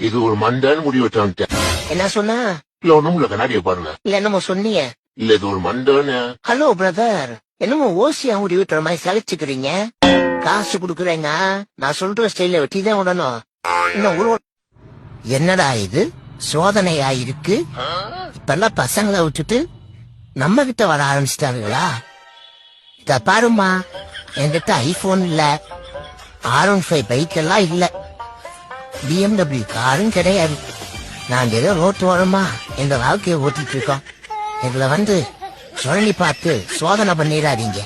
இது ஒரு மண்டான்னு முடிவு வச்சான்ட்டேன். என்ன சொன்னா? இல்ல ஒண்ணும் இல்ல, கண்ணாடியை பாருங்க. இல்ல என்னமோ சொன்னீங்க. இல்ல இது ஒரு மண்டான்னு. ஹலோ பிரதர், என்னமோ ஓசியா முடி விட்டுற மாதிரி சலிச்சுக்கிறீங்க. காசு குடுக்குறேங்க, நான் சொல்ற ஸ்டைல வெட்டிதான் விடணும். இன்னும் ஒரு என்னடா இது சோதனையா இருக்கு? இப்பெல்லாம் பசங்களை விட்டுட்டு நம்ம கிட்ட வர ஆரம்பிச்சிட்டாங்களா? இத பாருமா, என்கிட்ட ஐபோன் இல்ல, R15 பைக் எல்லாம் இல்ல, BMW காரும் கிடையாது. நாங்க ஏதோ ரோட்டு ஓரமா இந்த வாழ்க்கையை ஓட்டிட்டு இருக்கோம். இதுல வந்து சொல்லி பார்த்து சோதனை பண்ணிடாதீங்க.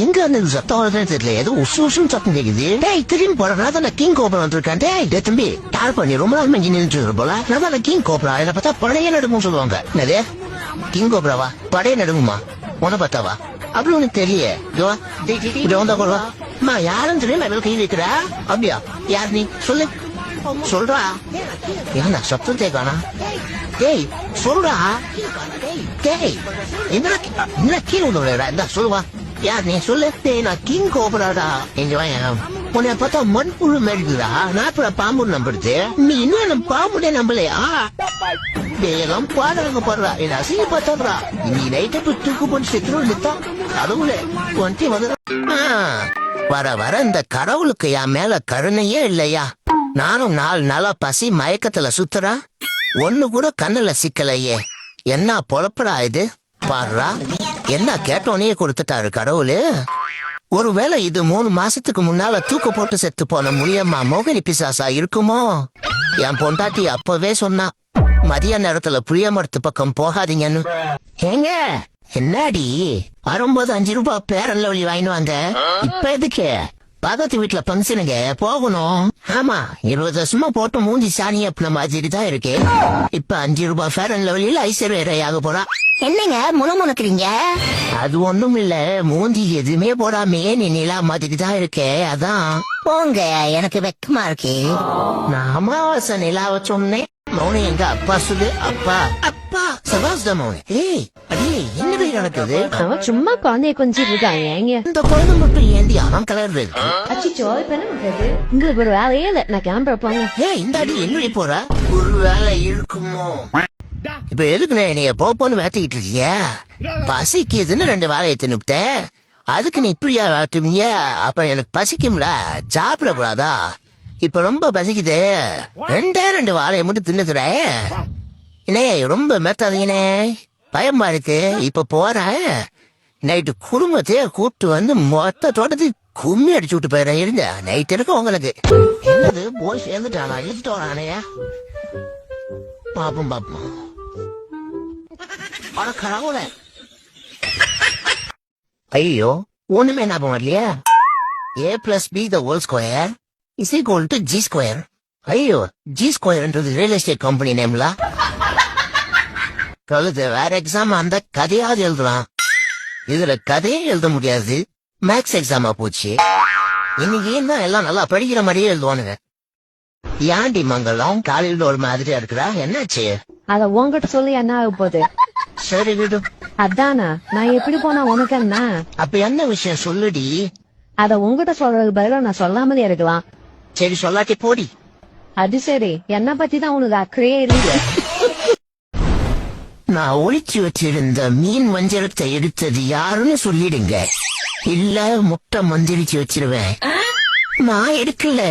எங்க அந்த சத்தம் வருதுன்னு தெரியல, ஏதோ உசு உசுன்னு சத்தம் கேக்குது. டேய் திரும்பி போறா, நான் கிங் கோபுரம் வந்திருக்கேன். டேய் தம்பி டார் பண்ணி ரொம்ப நாள் மஞ்சி நின்று போல. நான் கிங் கோபுரா, என்ன பார்த்தா பழைய நடுங்கும் சொல்லுவாங்க. என்னது கிங் கோபுராவா? பழைய நடுங்குமா? உன பார்த்தாவா? அப்படி உனக்கு தெரியல. வந்தா யாரும் தெரியும் கை வைக்கிறா? அப்படியா? யார் நீ சொல்லு, சொல்றா. என்ன சத்தம் தேக்கானா? டேய் சொல்றா. டேய் என்ன கீழே இந்த சொல்லுவா. யார் நீ சொல்லு. நான் கிங் கோபுராடா. உன்னை பார்த்தா மண்புழு மேடுக்குதா? நான் பாம்பு நம்புறது, நீ இன்னும் என்ன பாம்புடே நம்பலையா? எல்லாம் பாடுறாங்க பாடுறா, என்ன அசிங்க பார்த்தாடுறா. நீ நைட்டை போய் தூக்கு போட்டு செத்துருந்தா கடவுளே ஒன்ட்டி வந்து. வர வர இந்த கடவுளுக்கு என் மேல கருணையே இல்லையா? நானும் 4 நாளா பசி மயக்கத்துல சுத்துறா, ஒண்ணு கூட கண்ணுல சிக்கலையே. என்ன பொழப்படா இது? பாடுறா, என்ன கேட்டோனே கொடுத்துட்டாரு கடவுளு. ஒருவேளை இது 3 மாசத்துக்கு முன்னால தூக்கு போட்டு செத்து போன முடியம்மா மோகினி பிசாசா இருக்குமோ? என் பொண்டாட்டி அப்பவே சொன்னா, மதிய நேரத்துல புளிய மரத்து பக்கம் போகாதீங்கன்னு. ஏங்க என்னடி வரும்போது 5 ரூபாய் பேரல்ல வழி வாங்கிட்டு வாங்க. இப்ப எதுக்கு? பக்கத்து வீட்டுல பங்கனுங்க போகணும். ஆமா 20 வருஷமா போட்டு மூஞ்சி சாணி அப்படின மாதிரி தான் இருக்கு. இப்ப 5 ரூபாய் பேரல்ல வழியில ஐஸ்வர்யாக போறா. என்னங்க முணுமுணுக்குறீங்க? அது ஒண்ணும் இல்ல, மூஞ்சி எதுவுமே போடாமே நீ நிலா மாதிரி தான் இருக்கே, அதான். போங்க, எனக்கு வெக்கமா இருக்கு. நான் அமாவாசை நிலாவ சொன்னேன். மௌனி எங்க அப்பா சொல்லு. அப்பா அப்பா சபாஸ்த மௌனி. ஏய் அடியே என்ன பேர் நடக்குது? அவன் சும்மா குழந்தைய கொஞ்சிட்டு இருக்காங்க. இந்த குழந்தை மட்டும் ஏந்தி அவன் கலர் இருக்கு. அச்சிச்சோ இப்ப என்ன பண்றது? உங்களுக்கு ஒரு வேலையே இல்ல, நான் கிளம்புற போங்க. ஏய் இந்த அடி என்னடி போற? ஒரு வேலை இருக்குமோ? இப்ப எதுக்குண்ணே நீங்க போன்னு வேத்திக்கிட்டு இருக்கீங்க? பசிக்குதுன்னு 2 வேலையை தின்னுப்ட, அதுக்கு நீ இப்படியா வேட்டுவீங்க? அப்ப எனக்கு பசிக்கும்ல, சாப்பிட கூடாதா? இப்ப ரொம்ப பசிக்குது, 2 வாழையை மட்டும் தின்னுதுற. என்னே ரொம்ப மேத்தாதீங்கண்ணே, பயமா இருக்கு. இப்ப போறேன், நைட்டு குடும்பத்தையே கூப்பிட்டு வந்து மொத்த தோட்டத்துக்கு கும்மி அடிச்சு விட்டு போயிடுறேன். இருங்க நைட் இருக்கு உங்களுக்கு. என்னது போய் சேர்ந்துட்டானா? இழுத்துட்டு வரானையா? பாப்போம் பாப்போம். கடவுள ஐயோ ஒண்ணுமே ஞாபகம் வரலையா? A+B² is equal to G². ஐயோ G²ன்றது ரியல் எஸ்டேட் கம்பெனி நேம்ல. கழுது வேற எக்ஸாம் அந்த கதையாவது எழுதலாம், இதுல கதையே எழுத முடியாது. மேக்ஸ் எக்ஸாமா போச்சு. இன்னைக்கு என்ன எல்லாம் நல்லா படிக்கிற மாதிரியே எழுதுவானுங்க. ஏன்டி மங்கலம் காலையில ஒரு மாதிரியா இருக்கிறா? என்னாச்சு? அத உங்ககிட்ட சொல்லி என்ன ஆக போகுது? சரி விடு. அதானா நான் எப்படி போனா உனக்கு என்ன? அப்ப என்ன விஷயம் சொல்லுடி. அத உங்ககிட்ட சொல்றதுக்கு பதிலா நான் சொல்லாமலே இருக்கலாம். சரி சொல்லாட்டி போடி. அது சரி, என்ன பத்தி தான் உனக்கு அக்கறையே இல்லையே. நான் ஒளிச்சு வச்சிருந்த மீன் வஞ்சரத்தை எடுத்தது யாருன்னு சொல்லிடுங்க, இல்ல முட்டை மந்திரிச்சு வச்சிருவேன். நான் எடுக்கல,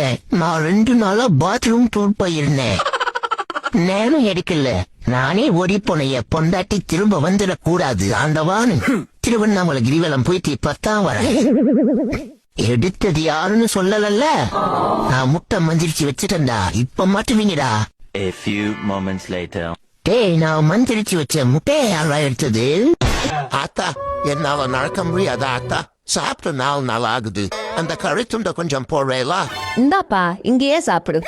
நான் 2 நாளா பாத்ரூம் டூர் போயிருந்தேன். நானும் எடுக்கல, நானே ஓடி போனைய பொண்டாட்டி திரும்ப வந்துடக்கூடாது ஆண்டவான்னு திருவண்ணாமலை கிரிவலம் போயிட்டு 10ஆம் வரேன். எடுத்தது யாருன்னு சொல்லல, நான் முட்டை மந்திரிச்சு வச்சிட்டேன்டா. இப்ப மாட்டுவீங்கடா. A few moments later. டேய் நான் மந்திரிச்சு வச்ச முட்டையை யாரா எடுத்தது? ஆத்தா என்னால நடக்க முடியாத ஆத்தா, சாப்பிட்டு 4 நாள் ஆகுது. அந்த கறி துண்டை கொஞ்சம் போடுறேலா? இந்தாப்பா இங்கேயே சாப்பிடு.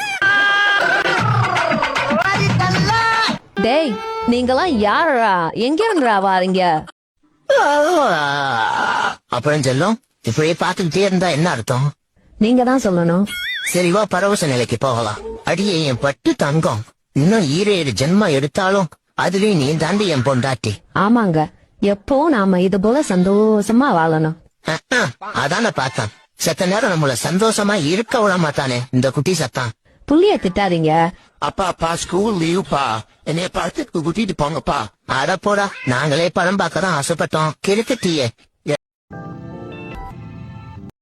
டேய் நீங்களாம் யாரா? எங்க இருந்துடா வாரீங்க? அப்புறம் செல்லும் இப்படியே பாத்துக்கிட்டே இருந்தா என்ன அர்த்தம்? நீங்க தான் சொல்லணும். சரிவா பரவச நிலைக்கு போகலாம். அடியே என் பட்டு தங்கம், இன்னும் 7 ஜென்மம் எடுத்தாலும் அதுலயும் நீ தாண்டி என் பொண்டாட்டி. ஆமாங்க, எப்போ நாம இது போல சந்தோஷமா வாழணும். அதான பார்த்தேன். செத்த நேரம் நம்மள சந்தோஷமா இருக்க விட மாட்டானே இந்த குட்டி சத்தான். புள்ளிய திட்டாதீங்க. அப்பா ஸ்கூல் லீவுப்பா, என்னைய படத்துக்கு கூட்டிட்டு போங்கப்பா. அட போடா, நாங்களே படம் பார்க்க தான் ஆசைப்பட்டோம். கிறுக்கட்டியே.